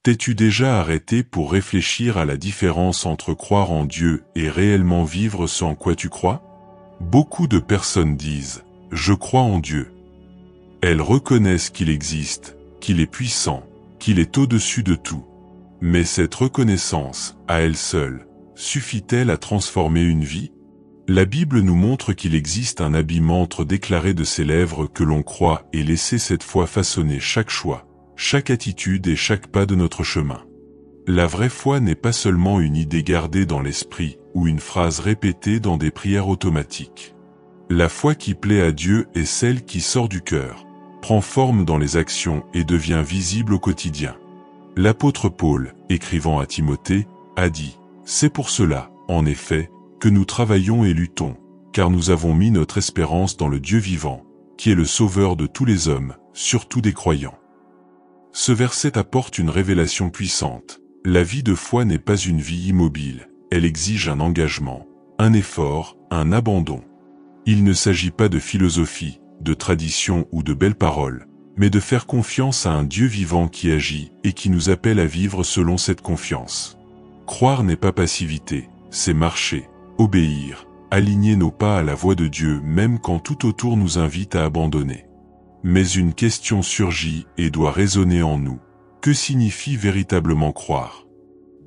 T'es-tu déjà arrêté pour réfléchir à la différence entre croire en Dieu et réellement vivre ce en quoi tu crois? Beaucoup de personnes disent « Je crois en Dieu ». Elles reconnaissent qu'il existe, qu'il est puissant, qu'il est au-dessus de tout. Mais cette reconnaissance, à elle seule, suffit-elle à transformer une vie? La Bible nous montre qu'il existe un habillement entre déclarer de ses lèvres que l'on croit et laisser cette foi façonner chaque choix, chaque attitude et chaque pas de notre chemin. La vraie foi n'est pas seulement une idée gardée dans l'esprit ou une phrase répétée dans des prières automatiques. La foi qui plaît à Dieu est celle qui sort du cœur, prend forme dans les actions et devient visible au quotidien. L'apôtre Paul, écrivant à Timothée, a dit « C'est pour cela, en effet, que nous travaillons et luttons, car nous avons mis notre espérance dans le Dieu vivant, qui est le sauveur de tous les hommes, surtout des croyants. » Ce verset apporte une révélation puissante. La vie de foi n'est pas une vie immobile, elle exige un engagement, un effort, un abandon. Il ne s'agit pas de philosophie, de tradition ou de belles paroles, mais de faire confiance à un Dieu vivant qui agit et qui nous appelle à vivre selon cette confiance. Croire n'est pas passivité, c'est marcher, obéir, aligner nos pas à la voix de Dieu même quand tout autour nous invite à abandonner. Mais une question surgit et doit résonner en nous. Que signifie véritablement croire?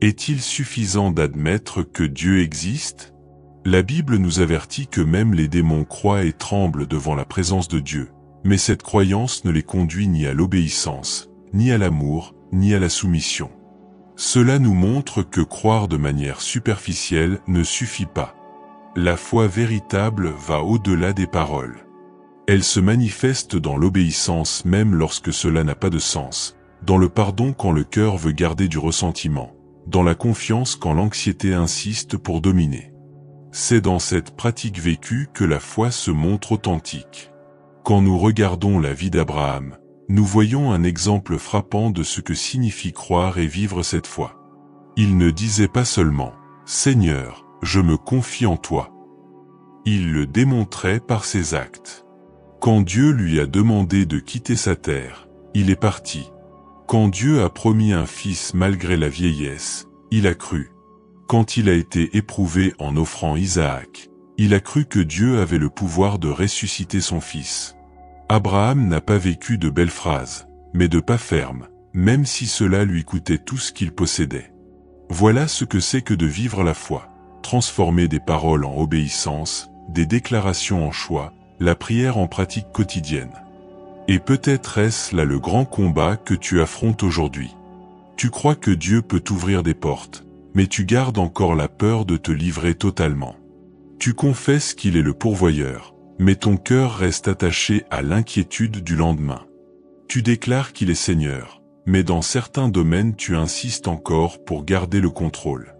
Est-il suffisant d'admettre que Dieu existe? La Bible nous avertit que même les démons croient et tremblent devant la présence de Dieu, mais cette croyance ne les conduit ni à l'obéissance, ni à l'amour, ni à la soumission. Cela nous montre que croire de manière superficielle ne suffit pas. La foi véritable va au-delà des paroles. Elle se manifeste dans l'obéissance même lorsque cela n'a pas de sens, dans le pardon quand le cœur veut garder du ressentiment, dans la confiance quand l'anxiété insiste pour dominer. C'est dans cette pratique vécue que la foi se montre authentique. Quand nous regardons la vie d'Abraham, nous voyons un exemple frappant de ce que signifie croire et vivre cette foi. Il ne disait pas seulement « Seigneur, je me confie en toi ». Il le démontrait par ses actes. Quand Dieu lui a demandé de quitter sa terre, il est parti. Quand Dieu a promis un fils malgré la vieillesse, il a cru. Quand il a été éprouvé en offrant Isaac, il a cru que Dieu avait le pouvoir de ressusciter son fils. Abraham n'a pas vécu de belles phrases, mais de pas fermes, même si cela lui coûtait tout ce qu'il possédait. Voilà ce que c'est que de vivre la foi, transformer des paroles en obéissance, des déclarations en choix, la prière en pratique quotidienne. Et peut-être est-ce là le grand combat que tu affrontes aujourd'hui. Tu crois que Dieu peut t'ouvrir des portes, mais tu gardes encore la peur de te livrer totalement. Tu confesses qu'il est le pourvoyeur, mais ton cœur reste attaché à l'inquiétude du lendemain. Tu déclares qu'il est Seigneur, mais dans certains domaines tu insistes encore pour garder le contrôle.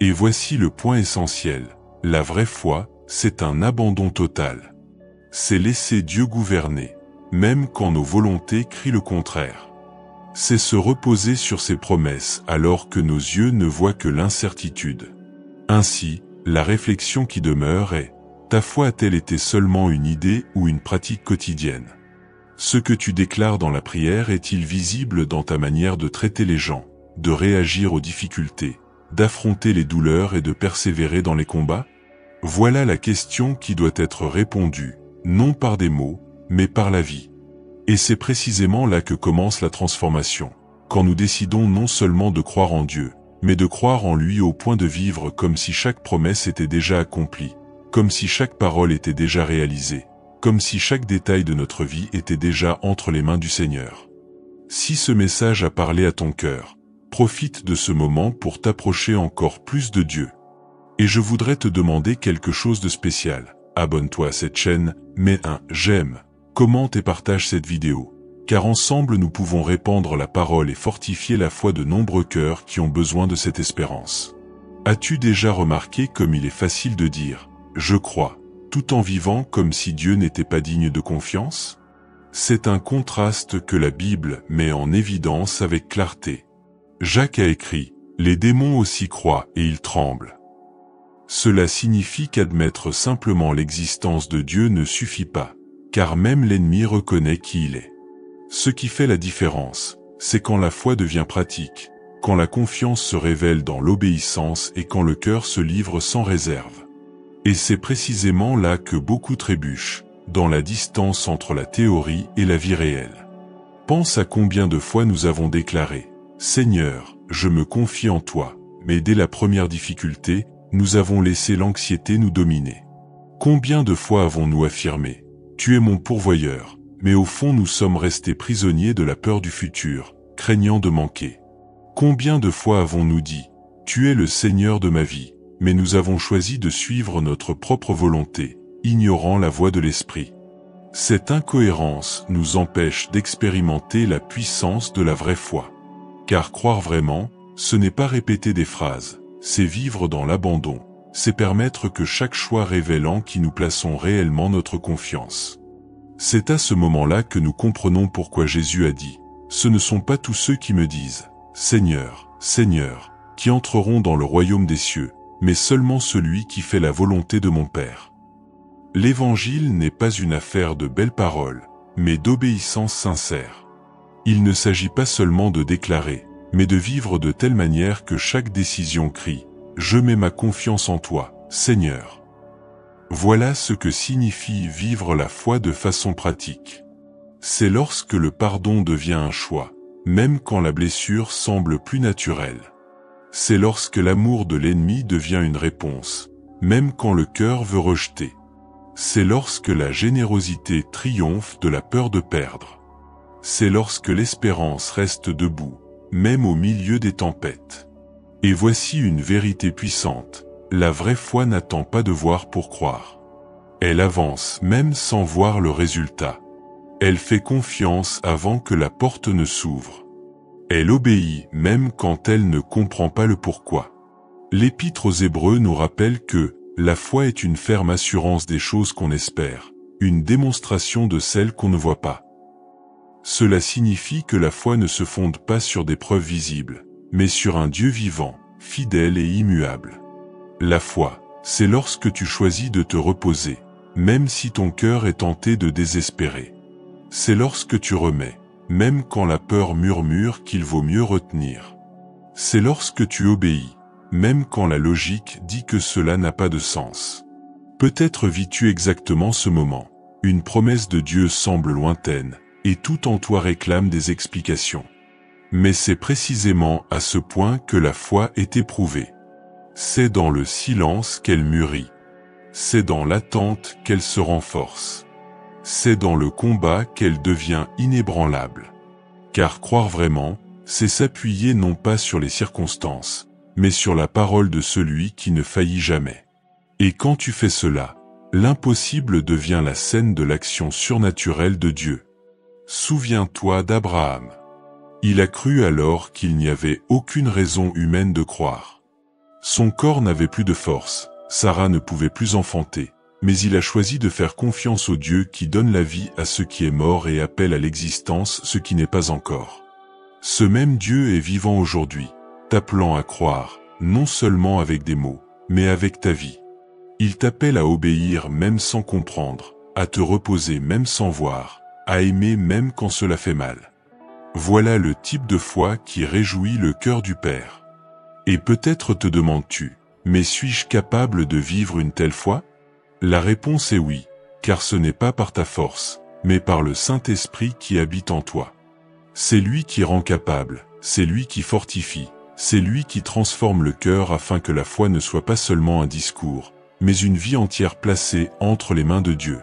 Et voici le point essentiel, la vraie foi, c'est un abandon total. C'est laisser Dieu gouverner, même quand nos volontés crient le contraire. C'est se reposer sur ses promesses alors que nos yeux ne voient que l'incertitude. Ainsi, la réflexion qui demeure est « Ta foi a-t-elle été seulement une idée ou une pratique quotidienne ?» Ce que tu déclares dans la prière est-il visible dans ta manière de traiter les gens, de réagir aux difficultés, d'affronter les douleurs et de persévérer dans les combats? Voilà la question qui doit être répondue, non par des mots, mais par la vie. Et c'est précisément là que commence la transformation, quand nous décidons non seulement de croire en Dieu, mais de croire en lui au point de vivre comme si chaque promesse était déjà accomplie, comme si chaque parole était déjà réalisée, comme si chaque détail de notre vie était déjà entre les mains du Seigneur. Si ce message a parlé à ton cœur, profite de ce moment pour t'approcher encore plus de Dieu. Et je voudrais te demander quelque chose de spécial. Abonne-toi à cette chaîne, mets un « j'aime », commente et partage cette vidéo, car ensemble nous pouvons répandre la parole et fortifier la foi de nombreux cœurs qui ont besoin de cette espérance. As-tu déjà remarqué comme il est facile de dire « je crois », tout en vivant comme si Dieu n'était pas digne de confiance? C'est un contraste que la Bible met en évidence avec clarté. Jacques a écrit « Les démons aussi croient et ils tremblent ». Cela signifie qu'admettre simplement l'existence de Dieu ne suffit pas, car même l'ennemi reconnaît qui il est. Ce qui fait la différence, c'est quand la foi devient pratique, quand la confiance se révèle dans l'obéissance et quand le cœur se livre sans réserve. Et c'est précisément là que beaucoup trébuchent, dans la distance entre la théorie et la vie réelle. Pense à combien de fois nous avons déclaré « Seigneur, je me confie en toi », mais dès la première difficulté, nous avons laissé l'anxiété nous dominer. Combien de fois avons-nous affirmé « Tu es mon pourvoyeur », mais au fond nous sommes restés prisonniers de la peur du futur, craignant de manquer. Combien de fois avons-nous dit « Tu es le Seigneur de ma vie », mais nous avons choisi de suivre notre propre volonté, ignorant la voix de l'Esprit. Cette incohérence nous empêche d'expérimenter la puissance de la vraie foi. Car croire vraiment, ce n'est pas répéter des phrases, c'est vivre dans l'abandon, c'est permettre que chaque choix révélant qui nous plaçons réellement notre confiance. C'est à ce moment-là que nous comprenons pourquoi Jésus a dit « Ce ne sont pas tous ceux qui me disent « Seigneur, Seigneur », qui entreront dans le royaume des cieux, mais seulement celui qui fait la volonté de mon Père. » L'Évangile n'est pas une affaire de belles paroles, mais d'obéissance sincère. Il ne s'agit pas seulement de déclarer, mais de vivre de telle manière que chaque décision crie « Je mets ma confiance en toi, Seigneur ». Voilà ce que signifie vivre la foi de façon pratique. C'est lorsque le pardon devient un choix, même quand la blessure semble plus naturelle. C'est lorsque l'amour de l'ennemi devient une réponse, même quand le cœur veut rejeter. C'est lorsque la générosité triomphe de la peur de perdre. C'est lorsque l'espérance reste debout, même au milieu des tempêtes. Et voici une vérité puissante, la vraie foi n'attend pas de voir pour croire. Elle avance même sans voir le résultat. Elle fait confiance avant que la porte ne s'ouvre. Elle obéit même quand elle ne comprend pas le pourquoi. L'Épître aux Hébreux nous rappelle que la foi est une ferme assurance des choses qu'on espère, une démonstration de celles qu'on ne voit pas. Cela signifie que la foi ne se fonde pas sur des preuves visibles, mais sur un Dieu vivant, fidèle et immuable. La foi, c'est lorsque tu choisis de te reposer, même si ton cœur est tenté de désespérer. C'est lorsque tu remets, même quand la peur murmure qu'il vaut mieux retenir. C'est lorsque tu obéis, même quand la logique dit que cela n'a pas de sens. Peut-être vis-tu exactement ce moment. Une promesse de Dieu semble lointaine, et tout en toi réclame des explications. Mais c'est précisément à ce point que la foi est éprouvée. C'est dans le silence qu'elle mûrit. C'est dans l'attente qu'elle se renforce. C'est dans le combat qu'elle devient inébranlable. Car croire vraiment, c'est s'appuyer non pas sur les circonstances, mais sur la parole de celui qui ne faillit jamais. Et quand tu fais cela, l'impossible devient la scène de l'action surnaturelle de Dieu. Souviens-toi d'Abraham. Il a cru alors qu'il n'y avait aucune raison humaine de croire. Son corps n'avait plus de force, Sarah ne pouvait plus enfanter, mais il a choisi de faire confiance au Dieu qui donne la vie à ce qui est mort et appelle à l'existence ce qui n'est pas encore. Ce même Dieu est vivant aujourd'hui, t'appelant à croire, non seulement avec des mots, mais avec ta vie. Il t'appelle à obéir même sans comprendre, à te reposer même sans voir, à aimer même quand cela fait mal. Voilà le type de foi qui réjouit le cœur du Père. Et peut-être te demandes-tu, mais suis-je capable de vivre une telle foi ? La réponse est oui, car ce n'est pas par ta force, mais par le Saint-Esprit qui habite en toi. C'est lui qui rend capable, c'est lui qui fortifie, c'est lui qui transforme le cœur afin que la foi ne soit pas seulement un discours, mais une vie entière placée entre les mains de Dieu.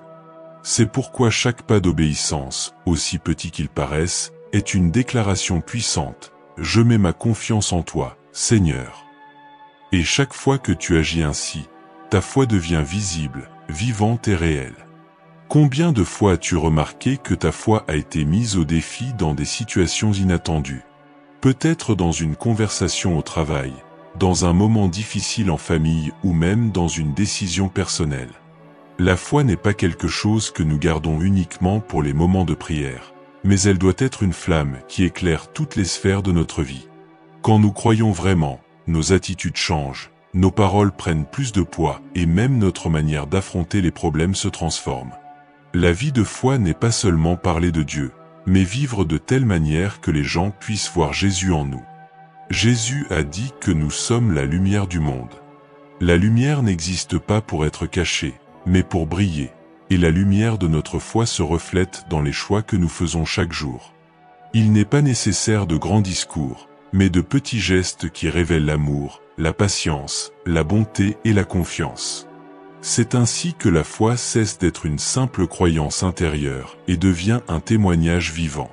C'est pourquoi chaque pas d'obéissance, aussi petit qu'il paraisse, est une déclaration puissante. Je mets ma confiance en toi, Seigneur. Et chaque fois que tu agis ainsi, ta foi devient visible, vivante et réelle. Combien de fois as-tu remarqué que ta foi a été mise au défi dans des situations inattendues? Peut-être dans une conversation au travail, dans un moment difficile en famille ou même dans une décision personnelle. La foi n'est pas quelque chose que nous gardons uniquement pour les moments de prière, mais elle doit être une flamme qui éclaire toutes les sphères de notre vie. Quand nous croyons vraiment, nos attitudes changent, nos paroles prennent plus de poids et même notre manière d'affronter les problèmes se transforme. La vie de foi n'est pas seulement parler de Dieu, mais vivre de telle manière que les gens puissent voir Jésus en nous. Jésus a dit que nous sommes la lumière du monde. La lumière n'existe pas pour être cachée, mais pour briller, et la lumière de notre foi se reflète dans les choix que nous faisons chaque jour. Il n'est pas nécessaire de grands discours, mais de petits gestes qui révèlent l'amour, la patience, la bonté et la confiance. C'est ainsi que la foi cesse d'être une simple croyance intérieure et devient un témoignage vivant.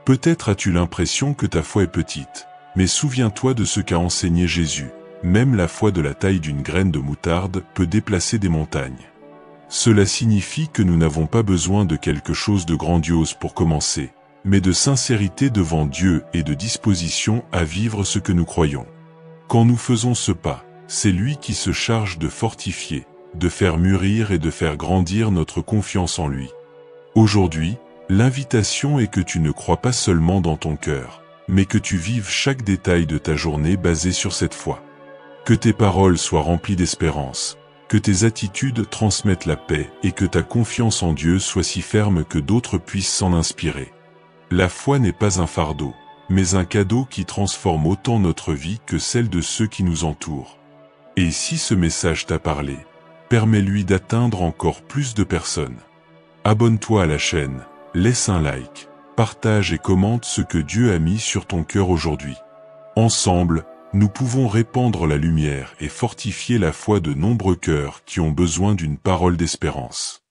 Peut-être as-tu l'impression que ta foi est petite, mais souviens-toi de ce qu'a enseigné Jésus. Même la foi de la taille d'une graine de moutarde peut déplacer des montagnes. Cela signifie que nous n'avons pas besoin de quelque chose de grandiose pour commencer, mais de sincérité devant Dieu et de disposition à vivre ce que nous croyons. Quand nous faisons ce pas, c'est lui qui se charge de fortifier, de faire mûrir et de faire grandir notre confiance en lui. Aujourd'hui, l'invitation est que tu ne crois pas seulement dans ton cœur, mais que tu vives chaque détail de ta journée basé sur cette foi. Que tes paroles soient remplies d'espérance, que tes attitudes transmettent la paix et que ta confiance en Dieu soit si ferme que d'autres puissent s'en inspirer. La foi n'est pas un fardeau, mais un cadeau qui transforme autant notre vie que celle de ceux qui nous entourent. Et si ce message t'a parlé, permets-lui d'atteindre encore plus de personnes. Abonne-toi à la chaîne, laisse un like, partage et commente ce que Dieu a mis sur ton cœur aujourd'hui. Ensemble, nous pouvons répandre la lumière et fortifier la foi de nombreux cœurs qui ont besoin d'une parole d'espérance.